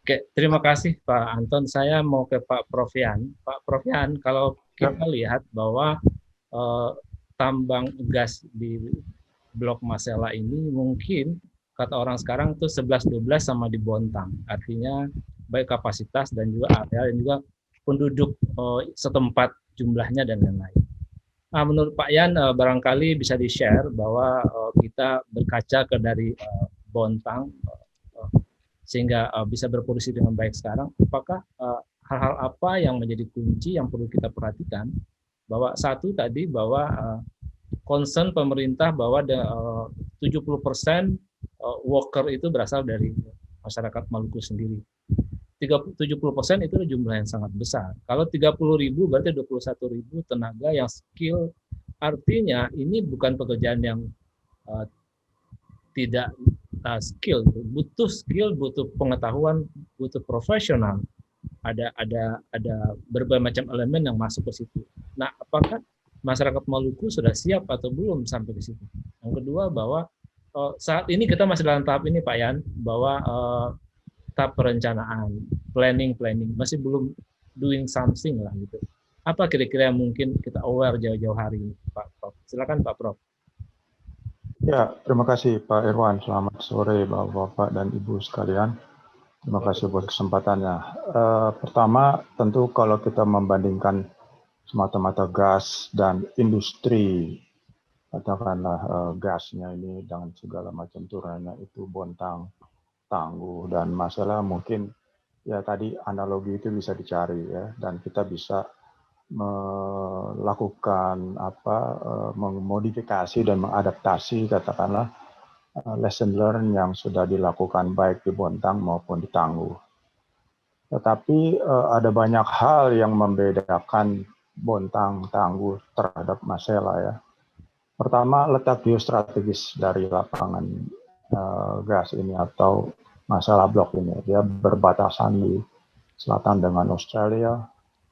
Oke, terima kasih Pak Anton. Saya mau ke Pak Profian. Pak Profian, kalau Ya, kita lihat bahwa eh, tambang gas di Blok Masela ini mungkin kata orang sekarang tuh 11-12 sama di Bontang. Artinya baik kapasitas dan juga area dan juga penduduk setempat jumlahnya dan lain-lain. Nah, menurut Pak Yan, barangkali bisa di-share bahwa kita berkaca ke dari Bontang sehingga bisa berfungsi dengan baik sekarang. Apakah hal-hal apa yang menjadi kunci yang perlu kita perhatikan? Bahwa satu tadi bahwa concern pemerintah bahwa 70% worker itu berasal dari masyarakat Maluku sendiri. 70% itu jumlah yang sangat besar. Kalau 30.000 berarti 21.000 tenaga yang skill. Artinya ini bukan pekerjaan yang uh, tidak skill, butuh pengetahuan, butuh profesional. Ada berbagai macam elemen yang masuk ke situ. Nah, apakah masyarakat Maluku sudah siap atau belum sampai ke situ? Yang kedua bahwa saat ini kita masih dalam tahap ini Pak Yan, bahwa tahap perencanaan, planning masih belum doing something lah gitu. Apa kira-kira yang mungkin kita aware jauh-jauh hari ini, Pak Prof? Silakan Pak Prof. ya, terima kasih Pak Irwan. Selamat sore Bapak-Bapak dan Ibu sekalian. Terima kasih buat kesempatannya. Pertama, tentu kalau kita membandingkan semata-mata gas dan industri, katakanlah gasnya ini dengan segala macam turunannya itu Bontang, Tangguh, dan masalah mungkin ya tadi analogi itu bisa dicari ya, dan kita bisa melakukan memodifikasi dan mengadaptasi katakanlah lesson learn yang sudah dilakukan baik di Bontang maupun di Tangguh. Tetapi ada banyak hal yang membedakan Bontang, Tangguh terhadap Masela ya. Pertama, letak geostrategis dari lapangan gas ini atau Masela Blok ini. Dia berbatasan di selatan dengan Australia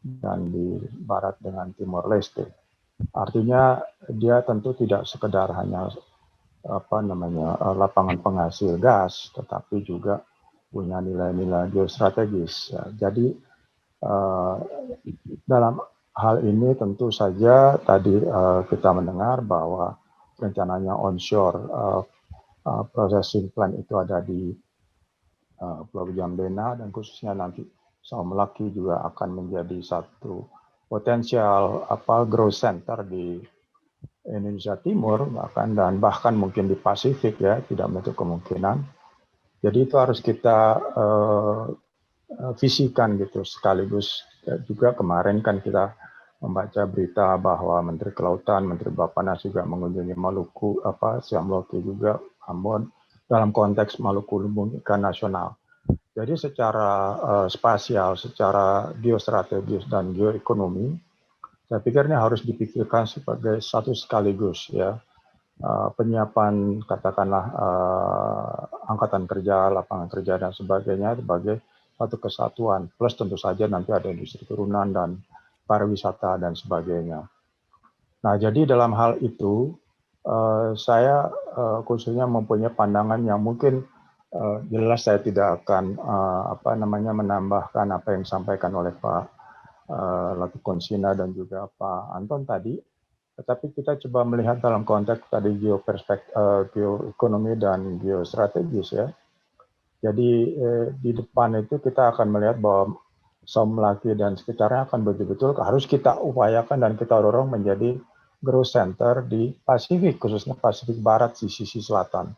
dan di barat dengan Timor Leste. Artinya dia tentu tidak sekedar hanya lapangan penghasil gas, tetapi juga punya nilai-nilai geostrategis. Ya, jadi dalam hal ini tentu saja tadi kita mendengar bahwa rencananya onshore processing plant itu ada di Pulau Jambena dan khususnya nanti Saum Melaki juga akan menjadi satu potensial growth center di Indonesia Timur bahkan mungkin di Pasifik ya, tidak menutup kemungkinan. Jadi itu harus kita visikan gitu sekaligus. Juga kemarin kan kita membaca berita bahwa Menteri Kelautan, Menteri Bappenas juga mengunjungi Maluku, Siam Loki juga Ambon dalam konteks Maluku Lumbung Ikan Nasional. Jadi secara spasial, secara geostrategis dan geoekonomi, saya pikir ini harus dipikirkan sebagai satu sekaligus ya. Penyiapan katakanlah angkatan kerja, lapangan kerja dan sebagainya sebagai satu kesatuan. Plus tentu saja nanti ada industri turunan dan pariwisata dan sebagainya. Nah, jadi dalam hal itu saya khususnya mempunyai pandangan yang mungkin jelas saya tidak akan menambahkan apa yang disampaikan oleh Pak Latukonsina dan juga Pak Anton tadi. Tetapi kita coba melihat dalam konteks tadi geoekonomi dan geostrategis ya. Jadi di depan itu kita akan melihat bahwa Saum Melaki dan sekitarnya akan betul-betul harus kita upayakan dan kita dorong menjadi growth center di Pasifik, khususnya Pasifik Barat di sisi selatan.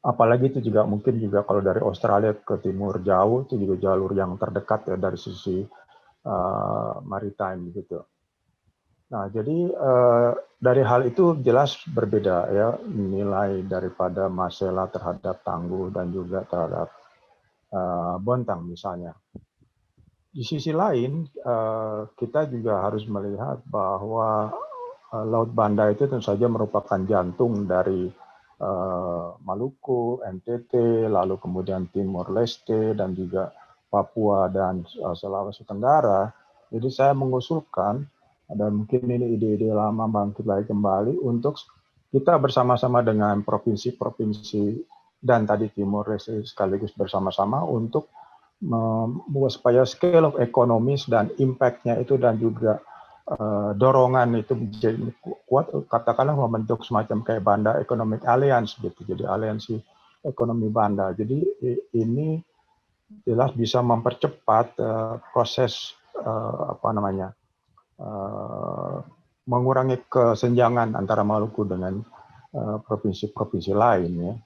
Apalagi itu juga mungkin juga kalau dari Australia ke timur jauh itu juga jalur yang terdekat ya dari sisi maritime gitu. Nah, jadi dari hal itu jelas berbeda ya nilai daripada Masela terhadap Tangguh dan juga terhadap Bontang misalnya. Di sisi lain, kita juga harus melihat bahwa Laut Banda itu tentu saja merupakan jantung dari Maluku, NTT, lalu kemudian Timor Leste, dan juga Papua dan Sulawesi Tenggara. Jadi saya mengusulkan, dan mungkin ini ide-ide lama bangkit lagi kembali, untuk kita bersama-sama dengan provinsi-provinsi dan tadi Timur Leste sekaligus bersama-sama untuk membuat supaya scale of economies dan impact-nya itu dan juga dorongan itu menjadi kuat, katakanlah membentuk semacam kayak Banda Economic Alliance gitu, jadi aliansi ekonomi Banda. Jadi ini jelas bisa mempercepat proses mengurangi kesenjangan antara Maluku dengan provinsi-provinsi lain ya.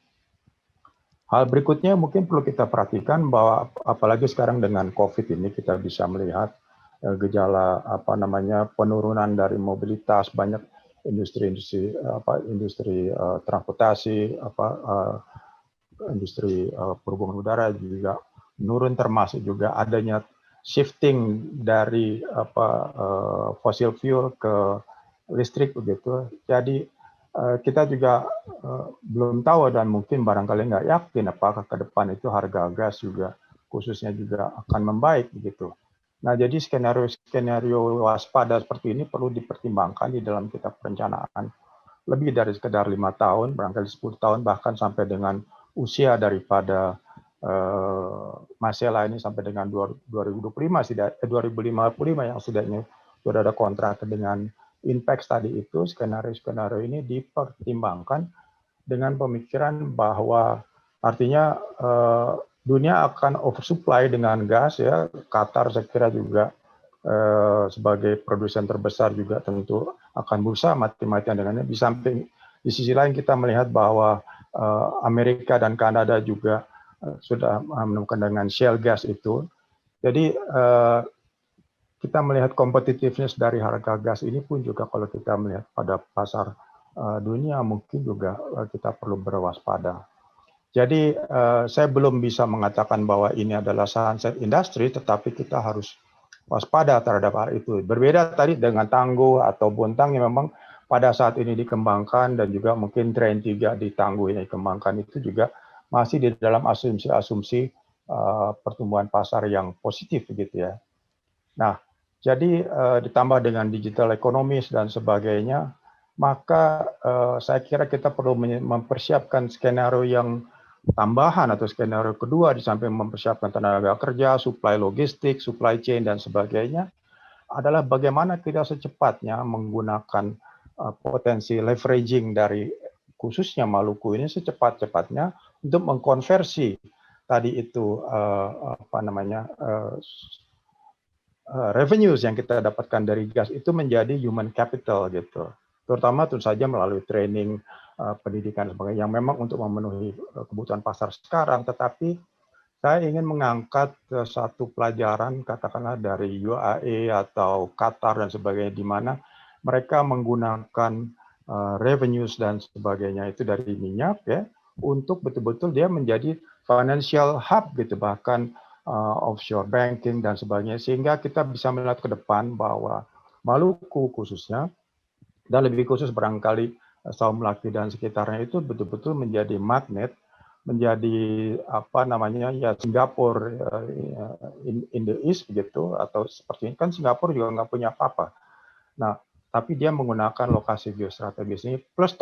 Hal berikutnya mungkin perlu kita perhatikan bahwa apalagi sekarang dengan COVID ini kita bisa melihat gejala penurunan dari mobilitas, banyak industri transportasi, industri perhubungan udara juga menurun, termasuk juga adanya shifting dari fossil fuel ke listrik begitu. Jadi kita juga belum tahu dan mungkin barangkali nggak yakin apakah ke depan itu harga gas juga khususnya juga akan membaik begitu. Nah, jadi skenario waspada seperti ini perlu dipertimbangkan di dalam kita perencanaan lebih dari sekedar 5 tahun, barangkali 10 tahun, bahkan sampai dengan usia daripada Masela ini sampai dengan 2055 yang setidaknya sudah ada kontrak dengan Inpex tadi itu. Skenario ini dipertimbangkan dengan pemikiran bahwa artinya dunia akan oversupply dengan gas ya. Qatar saya kira juga sebagai produsen terbesar juga tentu akan berusaha mati-matian dengannya. Di sisi lain kita melihat bahwa Amerika dan Kanada juga sudah menemukan dengan shale gas itu. Jadi kita melihat competitiveness dari harga gas ini pun juga kalau kita melihat pada pasar dunia mungkin juga kita perlu berwaspada. Jadi saya belum bisa mengatakan bahwa ini adalah sunset industry, tetapi kita harus waspada terhadap hal itu. Berbeda tadi dengan Tangguh atau Bontang yang memang pada saat ini dikembangkan dan juga mungkin Train 3 di Tangguh ini dikembangkan itu juga masih di dalam asumsi-asumsi pertumbuhan pasar yang positif gitu ya. Nah, jadi ditambah dengan digital ekonomis dan sebagainya, maka saya kira kita perlu mempersiapkan skenario yang tambahan atau skenario kedua di samping mempersiapkan tenaga kerja, supply logistik, supply chain dan sebagainya, adalah bagaimana kita secepatnya menggunakan potensi leveraging dari khususnya Maluku ini secepat-cepatnya untuk mengkonversi tadi itu revenues yang kita dapatkan dari gas itu menjadi human capital gitu. Terutama tentu saja melalui training, pendidikan dan sebagainya yang memang untuk memenuhi kebutuhan pasar sekarang, tetapi saya ingin mengangkat satu pelajaran katakanlah dari UAE atau Qatar dan sebagainya di mana mereka menggunakan revenues dan sebagainya itu dari minyak ya untuk betul-betul dia menjadi financial hub gitu, bahkan offshore banking dan sebagainya, sehingga kita bisa melihat ke depan bahwa Maluku khususnya dan lebih khusus barangkali Saum Laki dan sekitarnya itu betul-betul menjadi magnet, menjadi Singapura in the East begitu, atau seperti ini kan Singapura juga nggak punya apa-apa. Nah, tapi dia menggunakan lokasi geostrategis ini plus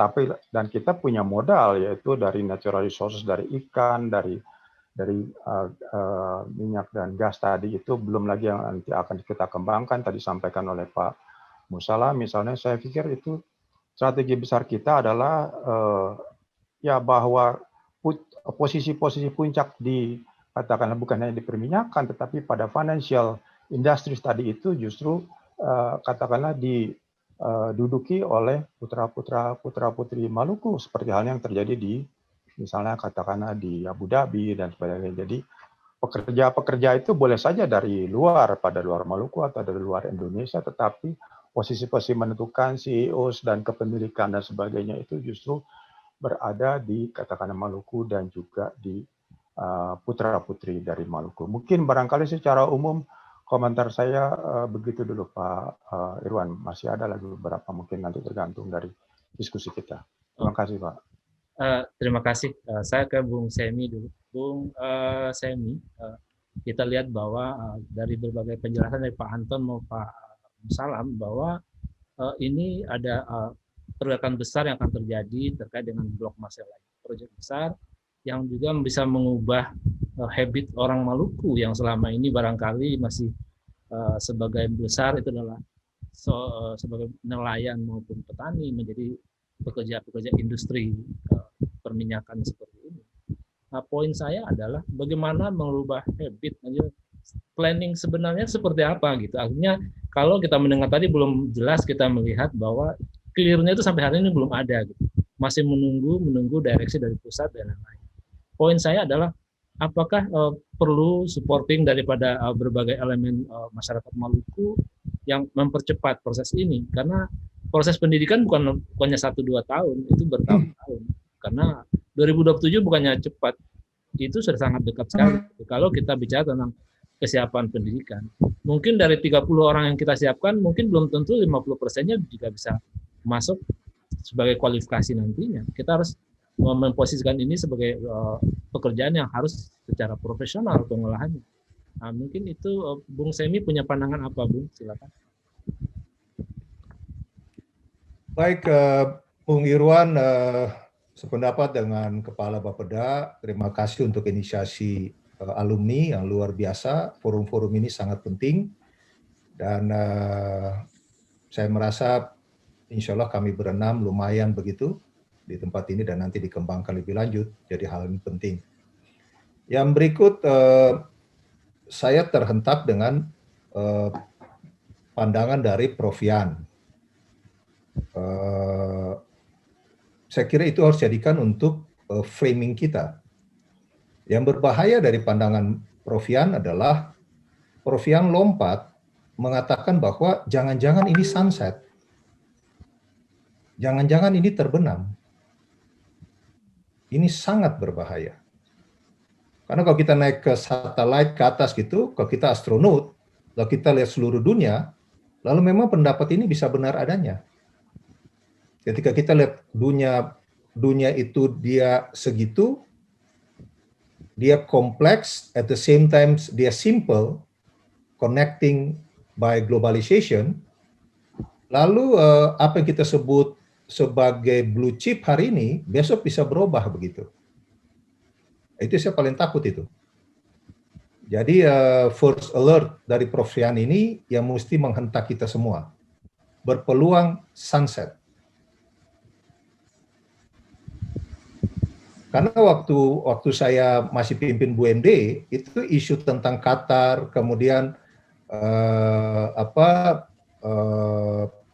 dan kita punya modal yaitu dari natural resources, dari ikan, dari minyak dan gas tadi itu, belum lagi yang nanti akan kita kembangkan tadi sampaikan oleh Pak Musala misalnya. Saya pikir itu strategi besar kita adalah bahwa posisi-posisi puncak di katakanlah bukan hanya di perminyakan tetapi pada financial industries tadi itu justru katakanlah diduduki oleh putra-putri Maluku seperti halnya yang terjadi di misalnya katakanlah di Abu Dhabi dan sebagainya. Jadi pekerja itu boleh saja dari luar Maluku atau dari luar Indonesia, tetapi posisi-posisi menentukan CEOs dan kepemilikan dan sebagainya itu justru berada di katakanlah Maluku dan juga di putra-putri dari Maluku. Mungkin barangkali secara umum komentar saya begitu dulu Pak Irwan. Masih ada lagi beberapa mungkin nanti tergantung dari diskusi kita. Terima kasih Pak. Terima kasih. Saya ke Bung Semi dulu. Bung Semi, kita lihat bahwa dari berbagai penjelasan dari Pak Anton maupun Pak Salam bahwa ini ada pergerakan besar yang akan terjadi terkait dengan blok Masela. Proyek besar yang juga bisa mengubah habit orang Maluku yang selama ini barangkali masih sebagai besar itu adalah sebagai nelayan maupun petani menjadi pekerja-pekerja industri perminyakan seperti ini. Nah, poin saya adalah bagaimana merubah habit aja, planning sebenarnya seperti apa gitu. Artinya kalau kita mendengar tadi belum jelas, kita melihat bahwa clear-nya itu sampai hari ini belum ada gitu. Masih menunggu direksi dari pusat dan lain-lain. Poin saya adalah apakah perlu supporting daripada berbagai elemen masyarakat Maluku yang mempercepat proses ini, karena proses pendidikan bukannya 1-2 tahun, itu bertahun-tahun. Karena 2027 bukannya cepat, itu sudah sangat dekat sekali. Kalau kita bicara tentang kesiapan pendidikan, mungkin dari 30 orang yang kita siapkan, mungkin belum tentu 50%-nya juga bisa masuk sebagai kualifikasi nantinya. Kita harus memposisikan ini sebagai pekerjaan yang harus secara profesional pengolahannya. Nah, mungkin itu Bung Semi punya pandangan apa, Bung? Silakan. Baik, Bung Irwan, sependapat dengan Kepala Bapeda. Terima kasih untuk inisiasi alumni yang luar biasa. Forum-forum ini sangat penting. Dan saya merasa insya Allah kami berenam lumayan begitu di tempat ini dan nanti dikembangkan lebih lanjut. Jadi hal ini penting. Yang berikut, saya terhentak dengan pandangan dari Prof. Yan. Saya kira itu harus jadikan untuk framing kita. Yang berbahaya dari pandangan Prof. Yan adalah Prof. Yan lompat mengatakan bahwa jangan-jangan ini sunset. Jangan-jangan ini terbenam. Ini sangat berbahaya. Karena kalau kita naik ke satelit ke atas gitu, kalau kita astronot, kalau kita lihat seluruh dunia, lalu memang pendapat ini bisa benar adanya. Ketika kita lihat dunia itu dia segitu, dia kompleks, at the same time dia simple, connecting by globalization. Lalu apa yang kita sebut sebagai blue chip hari ini, besok bisa berubah begitu. Itu saya paling takut itu. Jadi first alert dari Prof. Yan ini yang mesti menghentak kita semua. Berpeluang sunset. Karena waktu saya masih pimpin BUMD, itu isu tentang Qatar, kemudian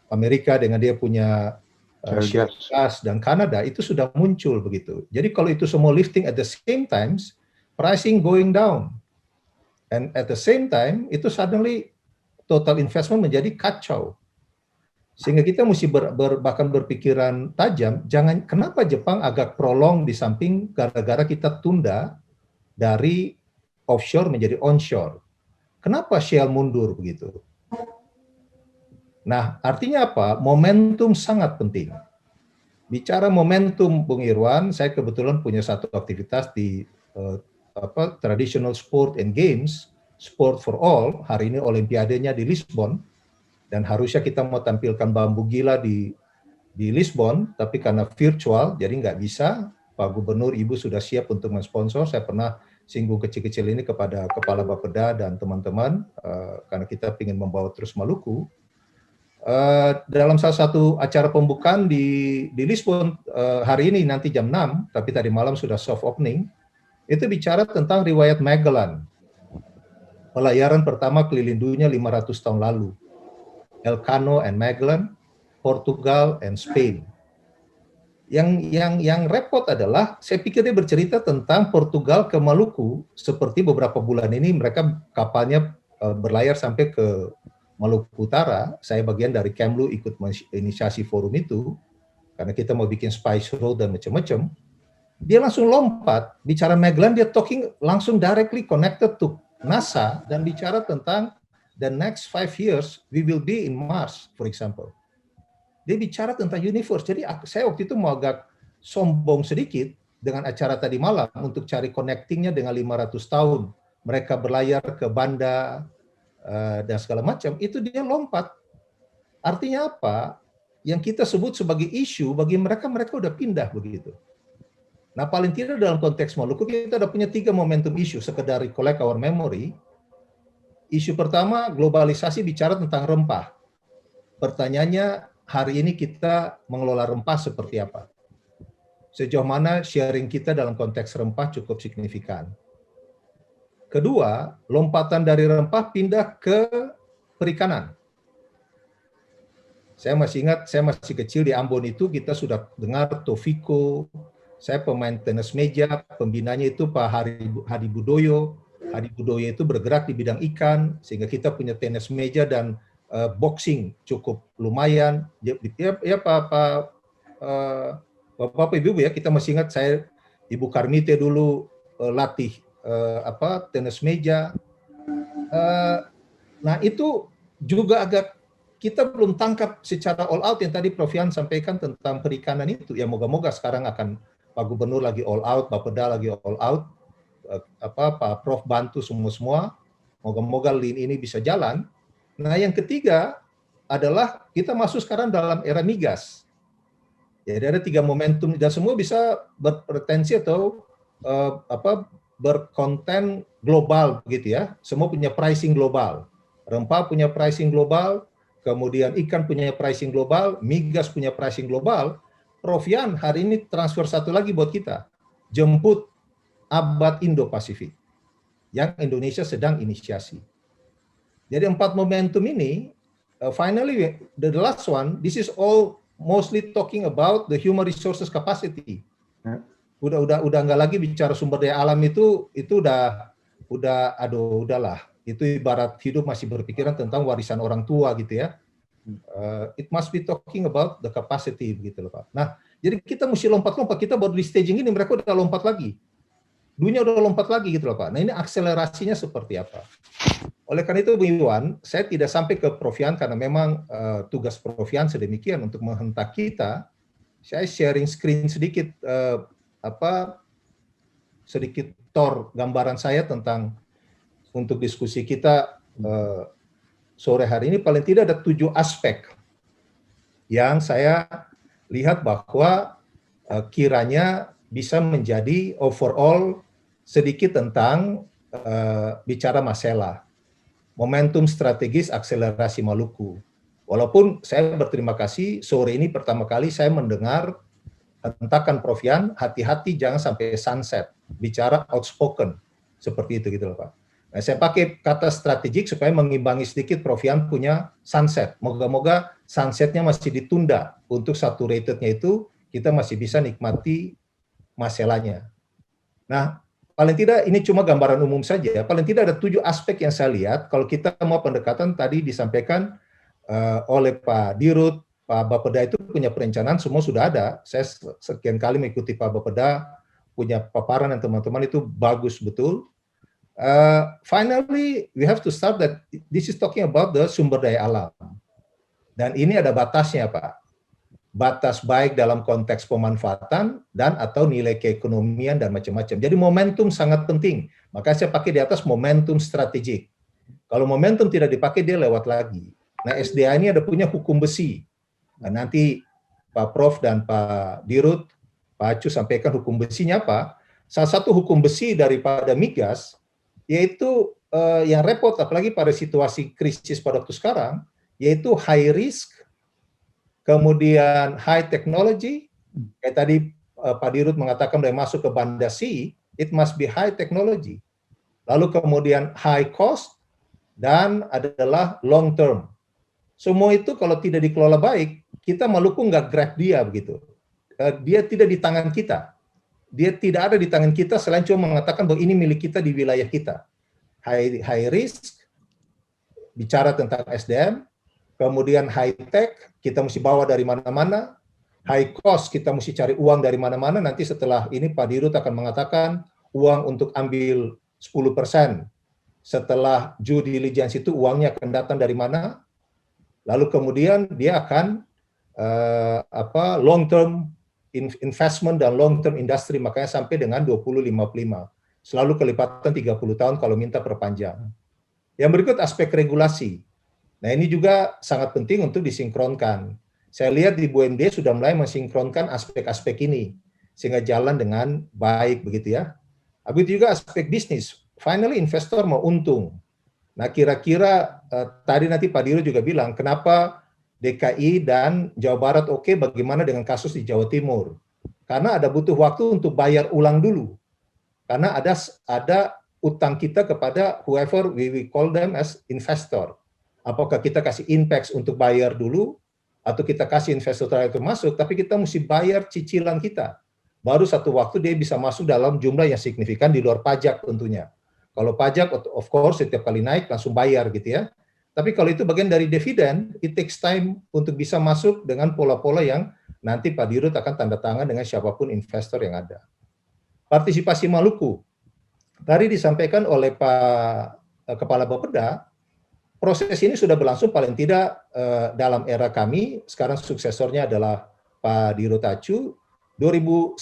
Amerika dengan dia punya gas dan Kanada itu sudah muncul begitu. Jadi kalau itu semua lifting at the same times, pricing going down, and at the same time itu suddenly total investment menjadi kacau. Sehingga kita mesti bahkan berpikiran tajam. Kenapa Jepang agak prolong di samping gara-gara kita tunda dari offshore menjadi onshore? Kenapa Shell mundur begitu? Nah, artinya apa? Momentum sangat penting. Bicara momentum, Bung Irwan, saya kebetulan punya satu aktivitas di traditional sport and games, sport for all. Hari ini Olimpiadenya di Lisbon, dan harusnya kita mau tampilkan bambu gila di Lisbon, tapi karena virtual, jadi nggak bisa. Pak Gubernur, Ibu sudah siap untuk mensponsor. Saya pernah singgung kecil-kecil ini kepada Kepala Bapeda dan teman-teman, karena kita ingin membawa terus Maluku. Dalam salah satu acara pembukaan di Lisbon hari ini nanti jam 6, tapi tadi malam sudah soft opening, itu bicara tentang riwayat Magellan. Pelayaran pertama keliling dunia 500 tahun lalu. Elcano and Magellan, Portugal and Spain. Yang repot adalah, saya pikir dia bercerita tentang Portugal ke Maluku, seperti beberapa bulan ini mereka kapalnya berlayar sampai ke Maluku Utara. Saya bagian dari Kemlu ikut inisiasi forum itu, karena kita mau bikin Spice Road dan macam-macam. Dia langsung lompat, bicara Magellan, dia talking langsung directly connected to NASA, dan bicara tentang the next 5 years, we will be in Mars, for example. Dia bicara tentang universe. Jadi saya waktu itu mau agak sombong sedikit dengan acara tadi malam untuk cari connectingnya dengan 500 tahun. Mereka berlayar ke Banda, dan segala macam, itu dia lompat. Artinya apa? Yang kita sebut sebagai isu, bagi mereka udah pindah begitu. Nah, paling tidak dalam konteks Maluku kita ada punya 3 momentum isu sekedar recollect our memory. Isu pertama, globalisasi bicara tentang rempah. Pertanyaannya, hari ini kita mengelola rempah seperti apa? Sejauh mana sharing kita dalam konteks rempah cukup signifikan. Kedua, lompatan dari rempah pindah ke perikanan. Saya masih ingat, saya masih kecil di Ambon itu kita sudah dengar Tofiko, saya pemain tenis meja, pembinanya itu Pak Hadi Budoyo. Hadi Budoyo itu bergerak di bidang ikan, sehingga kita punya tenis meja dan boxing cukup lumayan. Ya Bapak Ibu ya, kita masih ingat saya Ibu Karmite dulu latih tenis meja. Nah itu juga agak kita belum tangkap secara all out yang tadi Prof. Yan sampaikan tentang perikanan itu. Ya moga-moga sekarang akan Pak Gubernur lagi all out, Bapeda lagi all out, Pak Prof bantu semua. Moga-moga link ini bisa jalan. Nah yang ketiga adalah kita masuk sekarang dalam era migas. Jadi ada 3 momentum dan semua bisa berpretensi atau berkonten global begitu ya. Semua punya pricing global. Rempah punya pricing global, kemudian ikan punya pricing global, migas punya pricing global. Prof. Yan hari ini transfer satu lagi buat kita. Jemput abad Indo-Pasifik yang Indonesia sedang inisiasi. Jadi 4 momentum ini, finally the last one, this is all mostly talking about the human resources capacity. Udah nggak lagi bicara sumber daya alam itu udahlah. Itu ibarat hidup masih berpikiran tentang warisan orang tua gitu ya. It must be talking about the capacity begitu loh Pak. Nah, jadi kita mesti lompat-lompat. Kita baru di staging ini, mereka udah lompat lagi. Dunia udah lompat lagi gitu loh Pak. Nah, ini akselerasinya seperti apa? Oleh karena itu, Bu Iwan, saya tidak sampai ke Prof. Yan karena memang tugas Prof. Yan sedemikian untuk menghentak kita. Saya sharing screen sedikit sedikit gambaran saya tentang untuk diskusi kita sore hari ini. Paling tidak ada 7 aspek yang saya lihat bahwa kiranya bisa menjadi overall sedikit tentang bicara masalah momentum strategis akselerasi Maluku. Walaupun saya berterima kasih sore ini pertama kali saya mendengar hentakan Prof. Yan, hati-hati jangan sampai sunset, bicara outspoken seperti itu gitu loh Pak. Nah, saya pakai kata strategik supaya mengimbangi sedikit Prof. Yan punya sunset. Moga-moga sunsetnya masih ditunda untuk saturated-nya itu kita masih bisa nikmati masalahnya. Nah, paling tidak ini cuma gambaran umum saja. Paling tidak ada 7 aspek yang saya lihat. Kalau kita mau pendekatan tadi disampaikan oleh Pak Dirut, Pak Bapeda itu punya perencanaan semua sudah ada. Saya sekian kali mengikuti Pak Bapeda punya paparan dan teman-teman itu bagus betul. Finally, we have to start that this is talking about the sumber daya alam. Dan ini ada batasnya Pak. Batas baik dalam konteks pemanfaatan dan atau nilai keekonomian dan macam-macam. Jadi momentum sangat penting. Maka saya pakai di atas momentum strategik. Kalau momentum tidak dipakai dia lewat lagi. Nah SDA ini ada punya hukum besi. Nah, nanti Pak Prof dan Pak Dirut, Pak Acu sampaikan hukum besinya apa. Salah satu hukum besi daripada migas yaitu yang repot apalagi pada situasi krisis pada waktu sekarang yaitu high risk. Kemudian high technology, kayak tadi Pak Dirut mengatakan udah masuk ke Bandasi, it must be high technology. Lalu kemudian high cost, dan adalah long term. Semua itu kalau tidak dikelola baik, kita Maluku nggak grab dia begitu. Dia tidak di tangan kita. Dia tidak ada di tangan kita selain cuma mengatakan bahwa ini milik kita di wilayah kita. High risk, bicara tentang SDM, kemudian high tech, kita mesti bawa dari mana-mana. High cost, kita mesti cari uang dari mana-mana. Nanti setelah ini Pak Dirut akan mengatakan uang untuk ambil 10%. Setelah due diligence itu uangnya akan datang dari mana. Lalu kemudian dia akan long term investment dan long term industry, makanya sampai dengan 2055. Selalu kelipatan 30 tahun kalau minta perpanjang. Yang berikut aspek regulasi. Nah ini juga sangat penting untuk disinkronkan. Saya lihat di BUMD sudah mulai mensinkronkan aspek-aspek ini. sehingga jalan dengan baik begitu ya. Begitu juga aspek bisnis. Finally investor mau untung. Nah, kira-kira tadi nanti Pak Diro juga bilang kenapa DKI dan Jawa Barat oke, bagaimana dengan kasus di Jawa Timur? Karena ada butuh waktu untuk bayar ulang dulu. Karena ada utang kita kepada whoever we call them as investor. Apakah kita kasih Inpex untuk bayar dulu, atau kita kasih investor terakhir itu masuk, tapi kita mesti bayar cicilan kita. Baru satu waktu dia bisa masuk dalam jumlah yang signifikan di luar pajak tentunya. Kalau pajak, of course, setiap kali naik langsung bayar gitu ya. Tapi kalau itu bagian dari dividen, it takes time untuk bisa masuk dengan pola-pola yang nanti Pak Dirut akan tanda tangan dengan siapapun investor yang ada. Partisipasi Maluku. Tadi disampaikan oleh Pak Kepala Bapeda, proses ini sudah berlangsung paling tidak dalam era kami, sekarang suksesornya adalah Pak Dirut Tachu. 2009,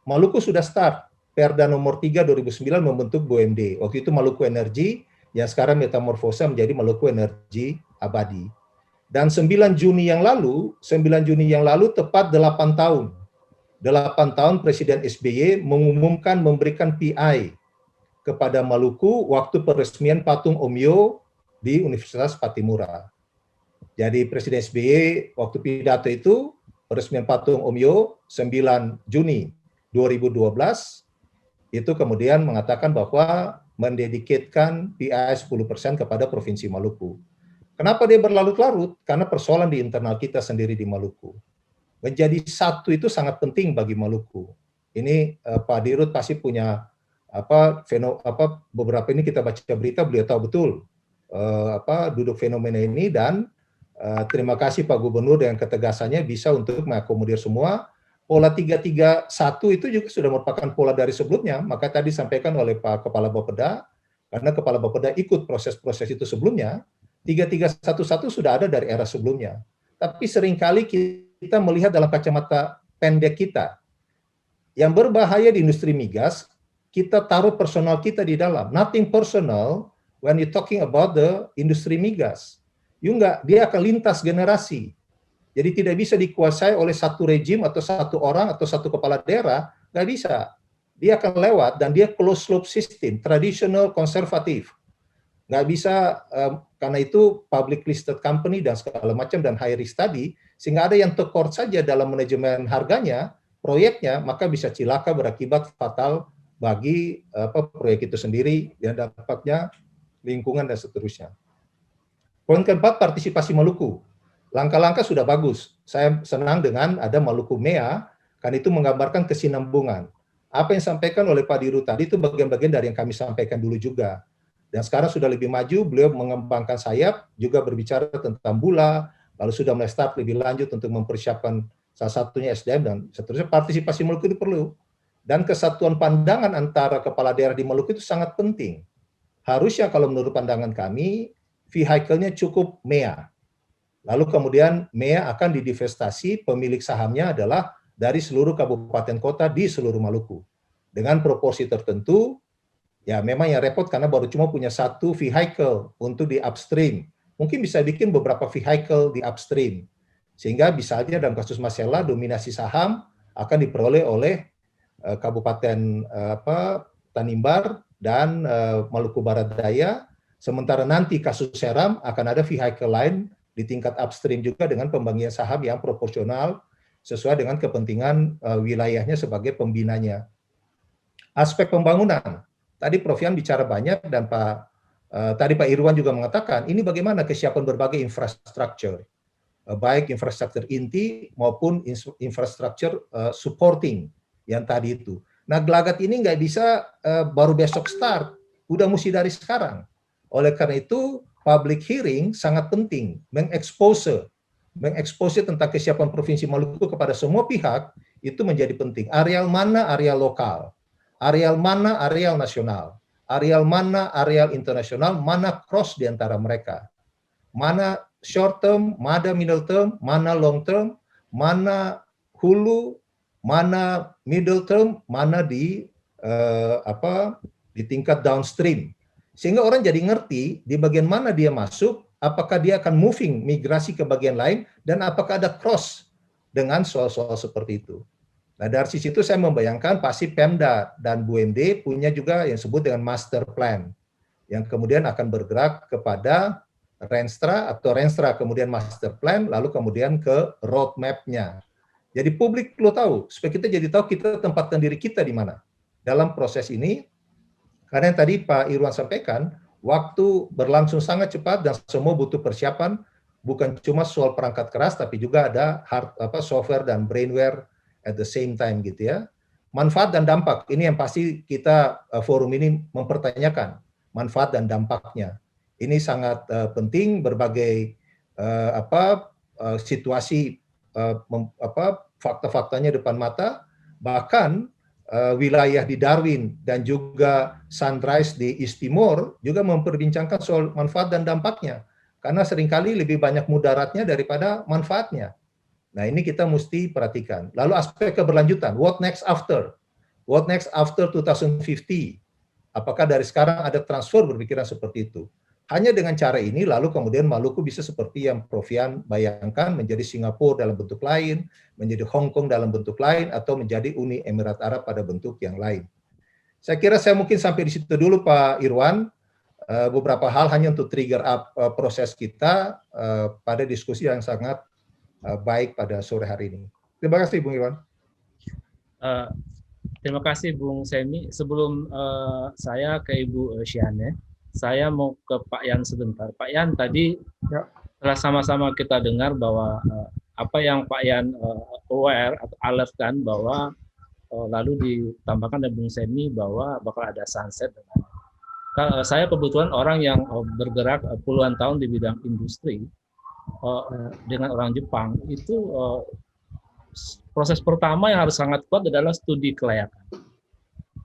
Maluku sudah start, Perda nomor 3 2009 membentuk BUMD. Waktu itu Maluku Energi, yang sekarang metamorfosa menjadi Maluku Energi Abadi. Dan 9 Juni yang lalu tepat 8 tahun. 8 tahun Presiden SBY mengumumkan memberikan PI kepada Maluku waktu peresmian patung Omyo di Universitas Patimura. Jadi Presiden SBY waktu pidato itu, peresmian patung Omyo 9 Juni 2012, itu kemudian mengatakan bahwa mendedikatkan PI 10% kepada Provinsi Maluku. Kenapa dia berlarut-larut? Karena persoalan di internal kita sendiri di Maluku. Menjadi satu itu sangat penting bagi Maluku. Ini Pak Dirut pasti punya beberapa ini kita baca berita, beliau tahu betul duduk fenomena ini, dan terima kasih Pak Gubernur dengan ketegasannya bisa untuk mengakomodir semua. Pola 331 itu juga sudah merupakan pola dari sebelumnya, maka tadi disampaikan oleh Pak Kepala Bapeda, karena Kepala Bapeda ikut proses-proses itu sebelumnya, 3311 sudah ada dari era sebelumnya. Tapi seringkali kita melihat dalam kacamata pendek kita. Yang berbahaya di industri migas, kita taruh personal kita di dalam. Nothing personal when you talking about the industri migas. Dia akan lintas generasi. Jadi tidak bisa dikuasai oleh satu rejim atau satu orang atau satu kepala daerah, nggak bisa. Dia akan lewat dan dia closed loop system, tradisional, konservatif. Nggak bisa, karena itu public listed company dan segala macam dan high risk tadi, sehingga ada yang tekor saja dalam manajemen harganya, proyeknya, maka bisa cilaka berakibat fatal bagi proyek itu sendiri, dan dampaknya lingkungan dan seterusnya. Poin keempat, partisipasi Maluku. Langkah-langkah sudah bagus. Saya senang dengan ada Maluku MEA, kan itu menggambarkan kesinambungan. Apa yang disampaikan oleh Pak Dirut tadi itu bagian-bagian dari yang kami sampaikan dulu juga. Dan sekarang sudah lebih maju, beliau mengembangkan sayap, juga berbicara tentang Bula, lalu sudah mulai start lebih lanjut untuk mempersiapkan salah satunya SDM dan seterusnya. Partisipasi Maluku itu perlu. Dan kesatuan pandangan antara kepala daerah di Maluku itu sangat penting. Harusnya kalau menurut pandangan kami, vehicle-nya cukup MEA. Lalu kemudian MEA akan didivestasi, pemilik sahamnya adalah dari seluruh kabupaten kota di seluruh Maluku. Dengan proporsi tertentu, ya memang yang repot karena baru cuma punya satu vehicle untuk di upstream. Mungkin bisa bikin beberapa vehicle di upstream. Sehingga bisa aja dalam kasus Masela, dominasi saham akan diperoleh oleh Kabupaten Tanimbar dan Maluku Barat Daya. Sementara nanti kasus Seram akan ada vehicle lain di tingkat upstream juga dengan pembagian saham yang proporsional sesuai dengan kepentingan wilayahnya sebagai pembinanya. Aspek pembangunan, tadi Prof. Yan bicara banyak dan tadi Pak Irwan juga mengatakan ini bagaimana kesiapan berbagai infrastruktur, baik infrastruktur inti maupun infrastruktur supporting yang tadi itu. Nah, gelagat ini nggak bisa baru besok start, udah mesti dari sekarang. Oleh karena itu, public hearing sangat penting, mengekspose tentang kesiapan Provinsi Maluku kepada semua pihak, itu menjadi penting. Areal mana areal lokal, areal mana areal nasional, areal mana areal internasional, mana cross di antara mereka. Mana short term, mana middle term, mana long term, mana hulu, mana middle term, mana di tingkat downstream. Sehingga orang jadi ngerti di bagian mana dia masuk, apakah dia akan migrasi ke bagian lain, dan apakah ada cross dengan soal-soal seperti itu. Nah, dari situ saya membayangkan pasti Pemda dan BUMD punya juga yang disebut dengan master plan, yang kemudian akan bergerak kepada Renstra atau Renstra kemudian master plan, lalu kemudian ke roadmap-nya. Jadi publik perlu tahu, supaya kita jadi tahu kita tempatkan diri kita di mana dalam proses ini. Karena yang tadi Pak Irwan sampaikan, waktu berlangsung sangat cepat dan semua butuh persiapan, bukan cuma soal perangkat keras, tapi juga ada software dan brainware at the same time gitu ya. Manfaat dan dampak, ini yang pasti kita forum ini mempertanyakan, manfaat dan dampaknya. Ini sangat penting, berbagai situasi fakta-faktanya depan mata, bahkan wilayah di Darwin dan juga Sunrise di East Timor juga memperbincangkan soal manfaat dan dampaknya, karena seringkali lebih banyak mudaratnya daripada manfaatnya. Nah, ini kita mesti perhatikan. Lalu aspek keberlanjutan, what next after? What next after 2050? Apakah dari sekarang ada transfer berpikiran seperti itu? Hanya dengan cara ini, lalu kemudian Maluku bisa seperti yang Prof. Yan bayangkan, menjadi Singapura dalam bentuk lain, menjadi Hong Kong dalam bentuk lain, atau menjadi Uni Emirat Arab pada bentuk yang lain. Saya kira saya mungkin sampai di situ dulu, Pak Irwan. Beberapa hal hanya untuk trigger up proses kita pada diskusi yang sangat baik pada sore hari ini. Terima kasih, Bung Irwan. Terima kasih, Bung Semi. Sebelum saya ke Ibu Syane, saya mau ke Pak Yan sebentar. Pak Yan, tadi telah sama-sama kita dengar bahwa apa yang Pak Yan aware atau alertkan bahwa lalu ditambahkan dari Bung Semi bahwa bakal ada sunset. Saya kebetulan orang yang bergerak puluhan tahun di bidang industri dengan orang Jepang, itu proses pertama yang harus sangat kuat adalah studi kelayakan.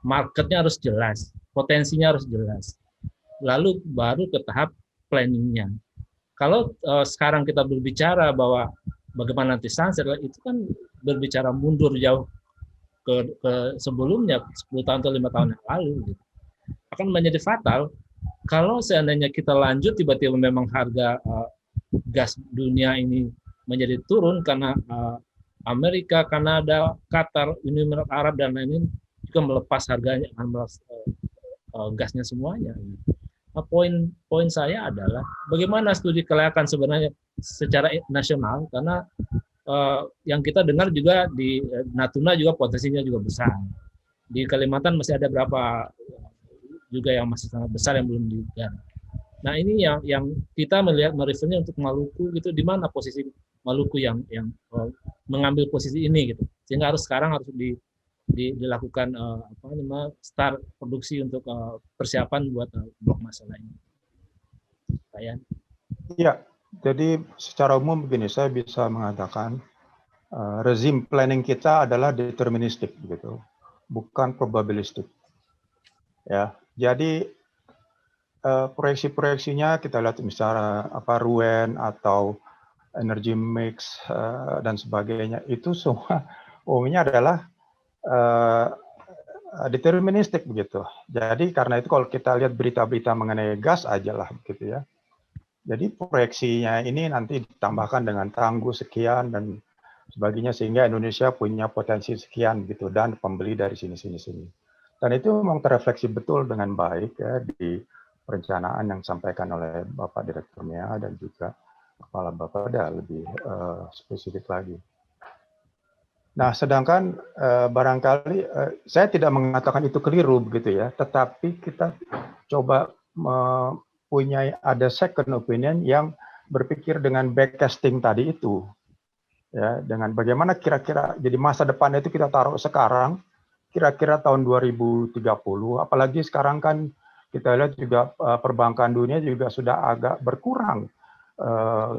Marketnya harus jelas, potensinya harus jelas. Lalu baru ke tahap planningnya. Kalau sekarang kita berbicara bahwa bagaimana nanti sunset, itu kan berbicara mundur jauh ke sebelumnya, 10 tahun atau 5 tahun yang lalu. Gitu. Akan menjadi fatal kalau seandainya kita lanjut tiba-tiba memang harga gas dunia ini menjadi turun karena Amerika, Kanada, Qatar, Uni Emirat Arab dan lain-lain juga melepas harganya, gasnya semuanya. Nah, poin saya adalah bagaimana studi kelayakan sebenarnya secara nasional, karena yang kita dengar juga di Natuna juga potensinya juga besar. Di Kalimantan masih ada berapa juga yang masih sangat besar yang belum digarap. Nah, ini yang kita melihat merefernya untuk Maluku gitu, di mana posisi Maluku yang mengambil posisi ini gitu, sehingga sekarang harus dilakukan start produksi untuk persiapan buat blok masalah ini. Pak Yan. Ya, jadi secara umum begini, saya bisa mengatakan rezim planning kita adalah deterministik begitu, bukan probabilistik. Ya, jadi proyeksi-proyeksinya kita lihat misalnya RUEN atau energy mix dan sebagainya, itu semua umumnya adalah deterministik begitu. Jadi karena itu kalau kita lihat berita-berita mengenai gas aja lah begitu ya. Jadi proyeksinya ini nanti ditambahkan dengan tangguh sekian dan sebagainya sehingga Indonesia punya potensi sekian gitu dan pembeli dari sini. Dan itu memang terrefleksi betul dengan baik ya di perencanaan yang disampaikan oleh Bapak Direktur MEA dan juga Kepala Bapeda lebih spesifik lagi. Nah, sedangkan barangkali saya tidak mengatakan itu keliru begitu ya, tetapi kita coba mempunyai ada second opinion yang berpikir dengan backcasting tadi itu, ya, dengan bagaimana kira-kira jadi masa depan itu kita taruh sekarang. Kira-kira tahun 2030, apalagi sekarang kan kita lihat juga perbankan dunia juga sudah agak berkurang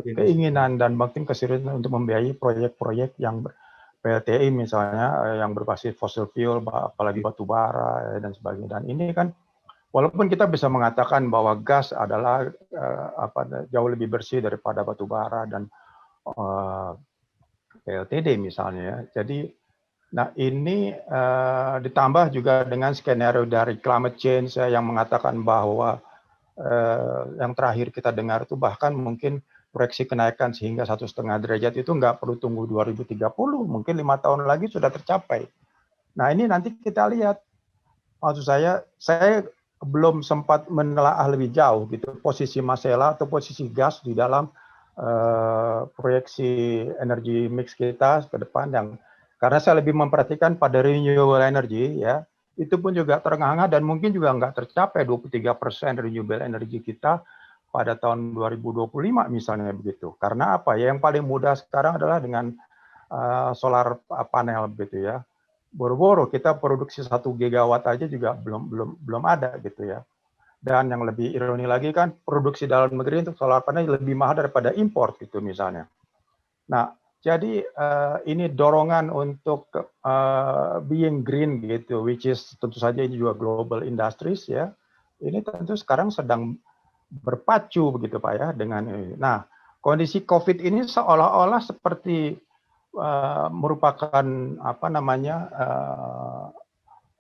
keinginan dan bahkan keseriusan untuk membiayai proyek-proyek yang PLTI misalnya yang berbasis fossil fuel, apalagi batu bara dan sebagainya. Dan ini kan walaupun kita bisa mengatakan bahwa gas adalah jauh lebih bersih daripada batu bara dan PLTD misalnya. Jadi nah ini ditambah juga dengan skenario dari climate change yang mengatakan bahwa yang terakhir kita dengar itu bahkan mungkin proyeksi kenaikan sehingga 1,5 derajat itu nggak perlu tunggu 2030, mungkin 5 tahun lagi sudah tercapai. Nah ini nanti kita lihat. Maksud saya belum sempat menelaah lebih jauh gitu posisi Masela atau posisi gas di dalam proyeksi energi mix kita ke depan, yang karena saya lebih memperhatikan pada renewable energy ya, itu pun juga terengah-engah dan mungkin juga nggak tercapai 23% renewable energy kita pada tahun 2025 misalnya begitu. Karena apa ya, yang paling mudah sekarang adalah dengan solar panel begitu ya. Boro-boro kita produksi 1 gigawatt aja juga belum ada gitu ya. Dan yang lebih ironi lagi kan, produksi dalam negeri untuk solar panel lebih mahal daripada impor gitu misalnya. Nah, jadi ini dorongan untuk being green gitu, which is tentu saja ini juga global industries ya. Ini tentu sekarang sedang berpacu begitu Pak ya dengan ini. Nah, kondisi COVID ini seolah-olah seperti merupakan apa namanya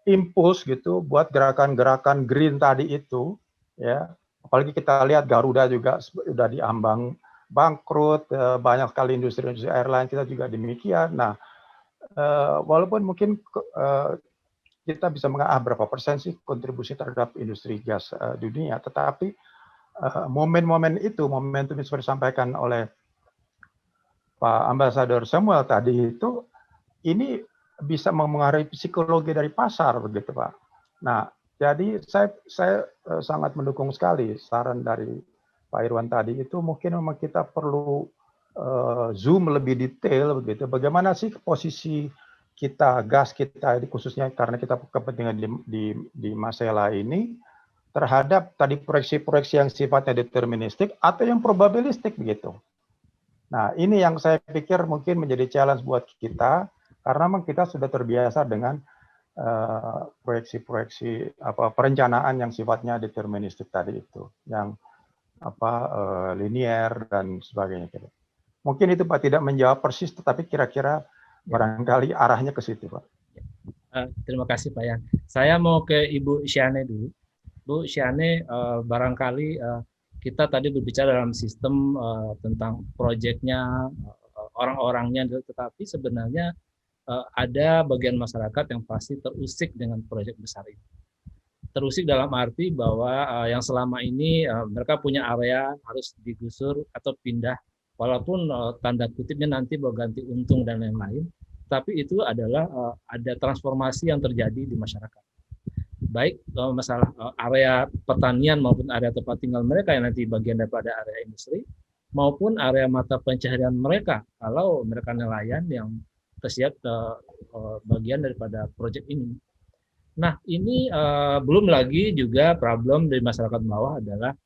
impuls gitu buat gerakan-gerakan green tadi itu ya. Apalagi kita lihat Garuda juga sudah diambang bangkrut, banyak sekali industri airline kita juga demikian. Nah, walaupun mungkin kita bisa berapa persen sih kontribusi terhadap industri gas dunia, tetapi momen-momen itu, momentum yang seperti disampaikan oleh Pak Ambasador Samuel tadi itu, ini bisa mempengaruhi psikologi dari pasar begitu Pak. Nah, jadi saya sangat mendukung sekali saran dari Pak Irwan tadi itu, mungkin memang kita perlu zoom lebih detail begitu. Bagaimana sih posisi kita, gas kita, khususnya karena kita kepentingan di Masela ini terhadap tadi proyeksi-proyeksi yang sifatnya deterministik atau yang probabilistik begitu. Nah, ini yang saya pikir mungkin menjadi challenge buat kita karena memang kita sudah terbiasa dengan proyeksi-proyeksi perencanaan yang sifatnya deterministik tadi itu, yang linier dan sebagainya. Mungkin itu Pak tidak menjawab persis, tetapi kira-kira barangkali arahnya ke situ Pak. Terima kasih Pak Yan. Saya mau ke Ibu Syane dulu. Bu Syane, barangkali kita tadi berbicara dalam sistem tentang proyeknya, orang-orangnya, tetapi sebenarnya ada bagian masyarakat yang pasti terusik dengan proyek besar ini. Terusik dalam arti bahwa yang selama ini mereka punya area harus digusur atau pindah, walaupun tanda kutipnya nanti berganti untung dan lain-lain, tapi itu adalah ada transformasi yang terjadi di masyarakat. Baik masalah area pertanian maupun area tempat tinggal mereka yang nanti bagian daripada area industri, maupun area mata pencaharian mereka kalau mereka nelayan yang tersiap bagian daripada proyek ini. Nah, ini belum lagi juga problem dari masyarakat bawah adalah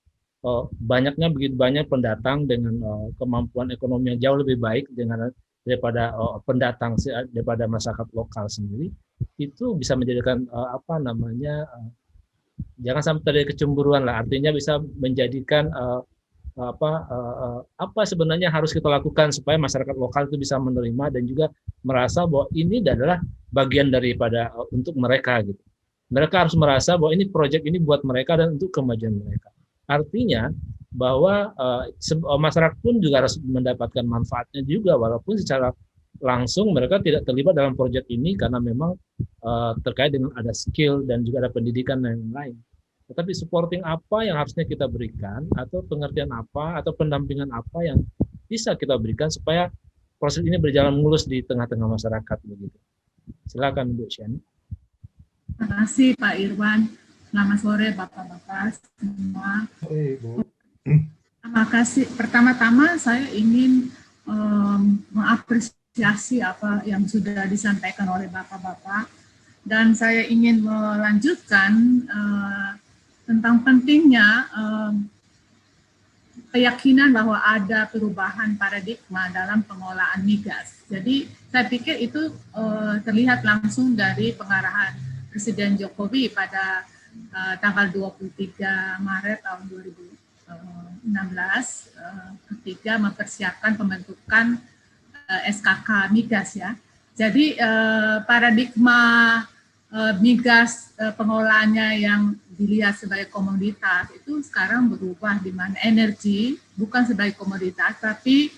banyaknya begitu banyak pendatang dengan kemampuan ekonomi yang jauh lebih baik daripada pendatang daripada masyarakat lokal sendiri. Itu bisa menjadikan jangan sampai terjadi kecemburuan lah, artinya bisa menjadikan apa sebenarnya harus kita lakukan supaya masyarakat lokal itu bisa menerima dan juga merasa bahwa ini adalah bagian daripada untuk mereka gitu. Mereka harus merasa bahwa ini proyek ini buat mereka dan untuk kemajuan mereka. Artinya bahwa masyarakat pun juga harus mendapatkan manfaatnya juga, walaupun secara langsung mereka tidak terlibat dalam proyek ini karena memang terkait dengan ada skill dan juga ada pendidikan dan lain-lain. Tetapi supporting apa yang harusnya kita berikan, atau pengertian apa, atau pendampingan apa yang bisa kita berikan supaya proses ini berjalan mulus di tengah-tengah masyarakat begitu. Silakan Bu Syane. Terima kasih Pak Irwan. Selamat sore Bapak-bapak semua. Terima kasih. Pertama-tama saya ingin mengapresiasi apa yang sudah disampaikan oleh Bapak-bapak, dan saya ingin melanjutkan tentang pentingnya keyakinan bahwa ada perubahan paradigma dalam pengelolaan migas. Jadi saya pikir itu terlihat langsung dari pengarahan Presiden Jokowi pada tanggal 23 Maret tahun 2016 ketika mempersiapkan pembentukan SKK migas ya. Jadi paradigma migas pengelolaannya yang dilihat sebagai komoditas itu sekarang berubah, di mana energi bukan sebagai komoditas tapi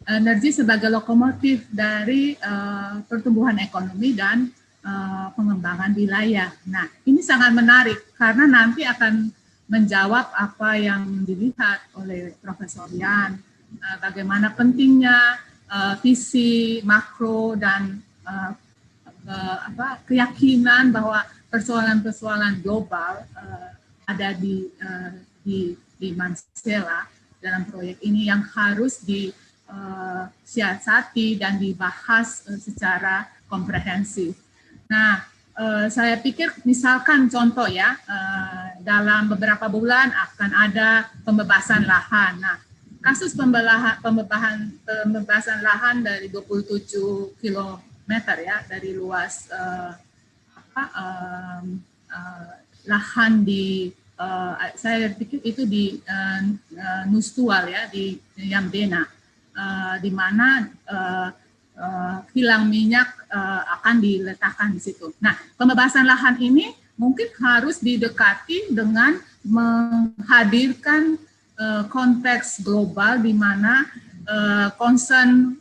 energi sebagai lokomotif dari pertumbuhan ekonomi dan pengembangan wilayah. Nah, ini sangat menarik karena nanti akan menjawab apa yang dilihat oleh Profesor Yan, bagaimana pentingnya visi makro dan keyakinan bahwa persoalan-persoalan global ada di Mansela dalam proyek ini yang harus disiasati dan dibahas secara komprehensif. Nah, saya pikir misalkan contoh ya, dalam beberapa bulan akan ada pembebasan lahan. Nah, kasus pembebasan lahan dari 27 kilometer ya, dari luas lahan di saya pikir itu di Nustual ya, di Yambena, di mana kilang minyak akan diletakkan di situ. Nah, pembebasan lahan ini mungkin harus didekati dengan menghadirkan konteks global di mana concern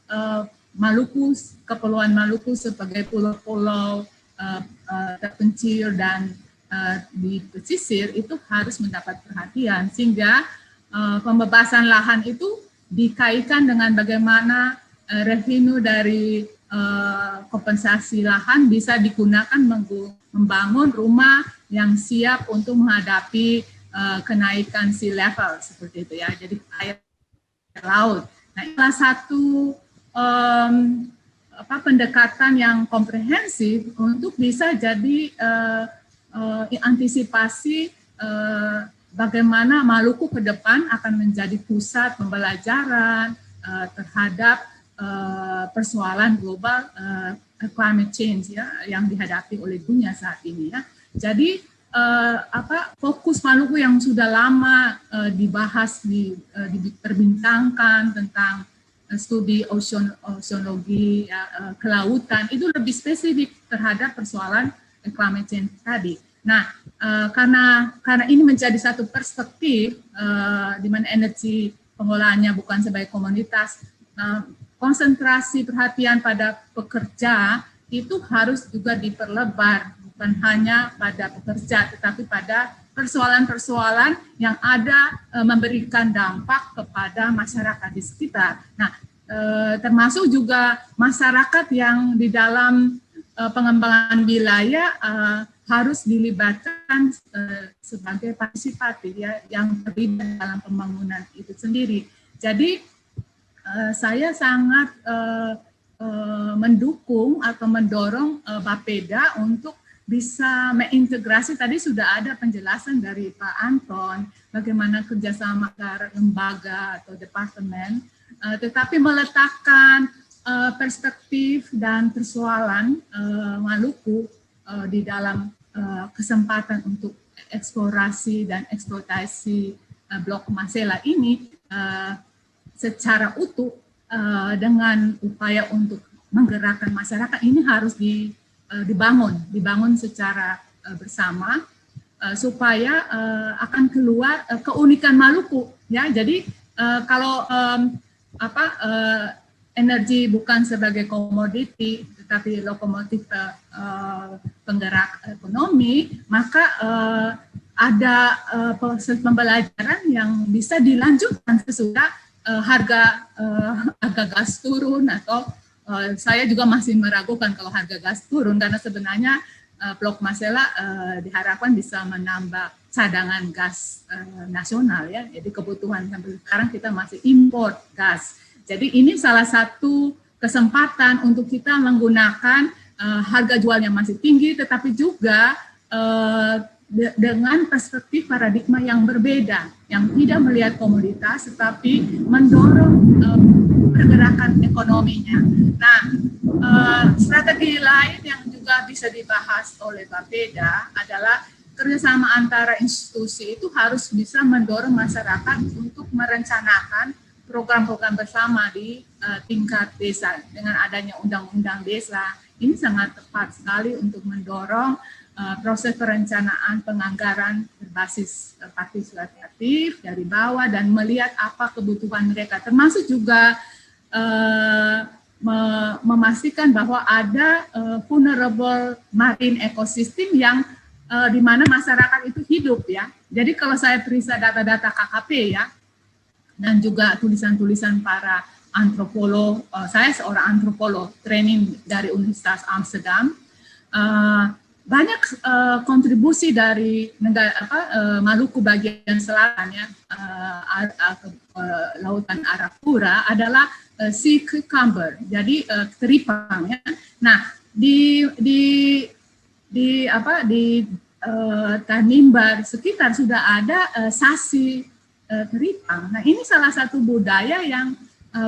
Maluku, kepulauan Maluku sebagai pulau-pulau terpencil dan di pesisir itu harus mendapat perhatian, sehingga pembebasan lahan itu dikaitkan dengan bagaimana revenue dari kompensasi lahan bisa digunakan membangun rumah yang siap untuk menghadapi kenaikan sea level seperti itu ya, jadi air laut. Nah, salah satu pendekatan yang komprehensif untuk bisa jadi antisipasi bagaimana Maluku ke depan akan menjadi pusat pembelajaran terhadap persoalan global climate change ya yang dihadapi oleh dunia saat ini ya. Jadi fokus Maluku yang sudah lama dibahas, diperbincangkan tentang studi oceanologi, kelautan, itu lebih spesifik terhadap persoalan climate change tadi. Nah, karena ini menjadi satu perspektif di mana energi pengolahannya bukan sebagai komoditas, konsentrasi perhatian pada pekerja itu harus juga diperlebar, bukan hanya pada pekerja, tetapi pada persoalan-persoalan yang ada memberikan dampak kepada masyarakat di sekitar. Nah, termasuk juga masyarakat yang di dalam pengembangan wilayah harus dilibatkan sebagai partisipatif ya, yang terlibat dalam pembangunan itu sendiri. Jadi saya sangat mendukung atau mendorong Bapeda untuk bisa mengintegrasi, tadi sudah ada penjelasan dari Pak Anton, bagaimana kerjasama antar lembaga atau departemen, tetapi meletakkan perspektif dan persoalan Maluku di dalam kesempatan untuk eksplorasi dan eksploitasi Blok Masela ini secara utuh dengan upaya untuk menggerakkan masyarakat ini harus dibangun secara bersama supaya akan keluar keunikan Maluku ya. Jadi kalau energi bukan sebagai komoditi tetapi lokomotif penggerak ekonomi, maka ada pembelajaran yang bisa dilanjutkan sesudah harga gas turun, atau saya juga masih meragukan kalau harga gas turun, karena sebenarnya Blok Masela diharapkan bisa menambah cadangan gas nasional ya. Jadi kebutuhan sampai sekarang kita masih impor gas. Jadi ini salah satu kesempatan untuk kita menggunakan harga jual yang masih tinggi, tetapi juga dengan perspektif paradigma yang berbeda, yang tidak melihat komoditas, tetapi mendorong pergerakan ekonominya. Nah, strategi lain yang juga bisa dibahas oleh Bapeda adalah kerjasama antara institusi itu harus bisa mendorong masyarakat untuk merencanakan program-program bersama di tingkat desa. Dengan adanya undang-undang desa, ini sangat tepat sekali untuk mendorong proses perencanaan penganggaran berbasis partisipatif dari bawah dan melihat apa kebutuhan mereka, termasuk juga memastikan bahwa ada vulnerable marine ecosystem yang di mana masyarakat itu hidup ya. Jadi kalau saya periksa data-data KKP ya, dan juga tulisan-tulisan para antropolog, saya seorang antropolog training dari Universitas Amsterdam, banyak kontribusi dari negara Maluku bagian selatan ya, Lautan Arafura adalah sea cucumber, jadi teripang ya. Nah di Tanimbar sekitar sudah ada sasi teripang. Nah ini salah satu budaya yang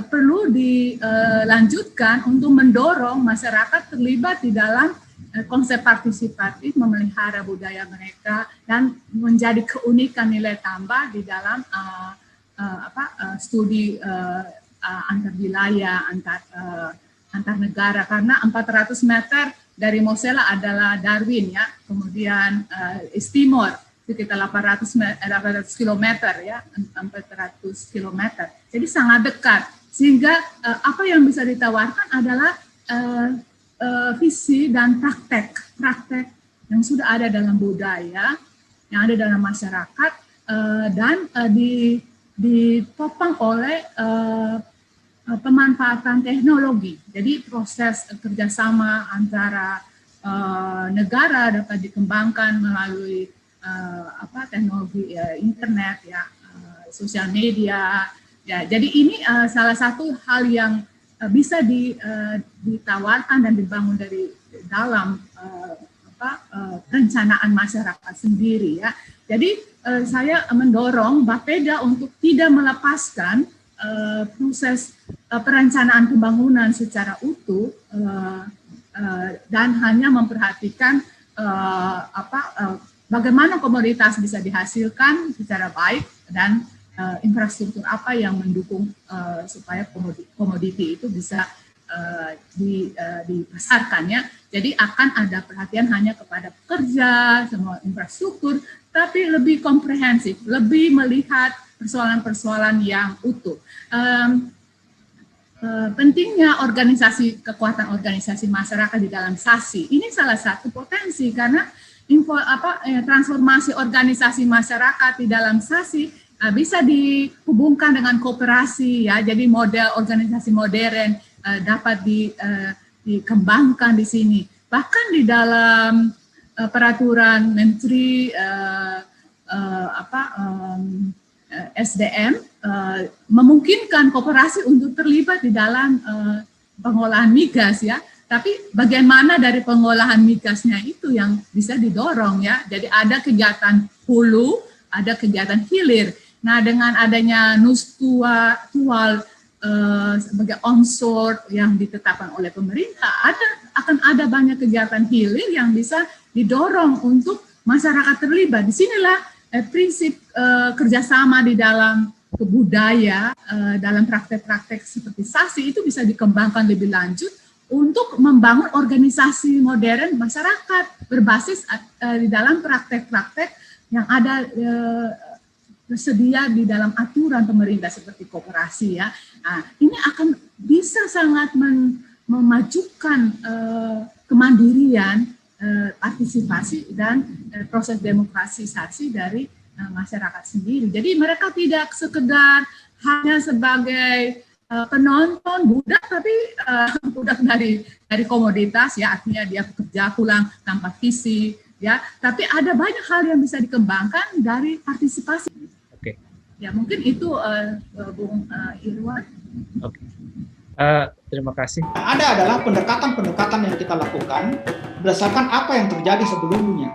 perlu dilanjutkan untuk mendorong masyarakat terlibat di dalam konsep partisipatif, memelihara budaya mereka dan menjadi keunikan nilai tambah di dalam studi antar wilayah, antar negara, karena 400 meter dari Mosela adalah Darwin ya, kemudian East Timor sekitar 800 km ya, 400 km. Jadi sangat dekat, sehingga apa yang bisa ditawarkan adalah visi dan praktek yang sudah ada dalam budaya, yang ada dalam masyarakat, dan ditopang oleh pemanfaatan teknologi. Jadi proses kerjasama antara negara dapat dikembangkan melalui teknologi internet ya, sosial media ya. Jadi ini salah satu hal yang bisa ditawarkan dan dibangun dari dalam perencanaan masyarakat sendiri ya. Jadi saya mendorong Bapeda untuk tidak melepaskan proses perencanaan pembangunan secara utuh dan hanya memperhatikan bagaimana komoditas bisa dihasilkan secara baik dan infrastruktur apa yang mendukung supaya komoditi itu bisa dipasarkan ya. Jadi akan ada perhatian hanya kepada pekerja, semua infrastruktur, tapi lebih komprehensif, lebih melihat persoalan-persoalan yang utuh. Pentingnya kekuatan organisasi masyarakat di dalam SASI ini salah satu potensi, karena transformasi organisasi masyarakat di dalam SASI bisa dihubungkan dengan kooperasi ya. Jadi model organisasi modern dapat dikembangkan di sini. Bahkan di dalam peraturan Menteri SDM memungkinkan kooperasi untuk terlibat di dalam pengolahan migas ya. Tapi bagaimana dari pengolahan migasnya itu yang bisa didorong ya. Jadi ada kegiatan hulu, ada kegiatan hilir. Nah, dengan adanya Tual sebagai onsor yang ditetapkan oleh pemerintah, akan ada banyak kegiatan hilir yang bisa didorong untuk masyarakat terlibat. Disinilah prinsip kerjasama di dalam kebudaya, dalam praktek-praktek seperti SASI itu bisa dikembangkan lebih lanjut untuk membangun organisasi modern masyarakat berbasis di dalam praktek-praktek yang ada tersedia di dalam aturan pemerintah seperti koperasi ya. Nah, ini akan bisa sangat memajukan kemandirian, partisipasi dan proses demokratisasi dari masyarakat sendiri. Jadi mereka tidak sekedar hanya sebagai penonton budak, tapi budak dari komoditas ya, artinya dia bekerja pulang tanpa visi ya. Tapi ada banyak hal yang bisa dikembangkan dari partisipasi. Oke. Ya mungkin itu Bung Irwan. Oke. Terima kasih. Yang ada adalah pendekatan-pendekatan yang kita lakukan berdasarkan apa yang terjadi sebelumnya.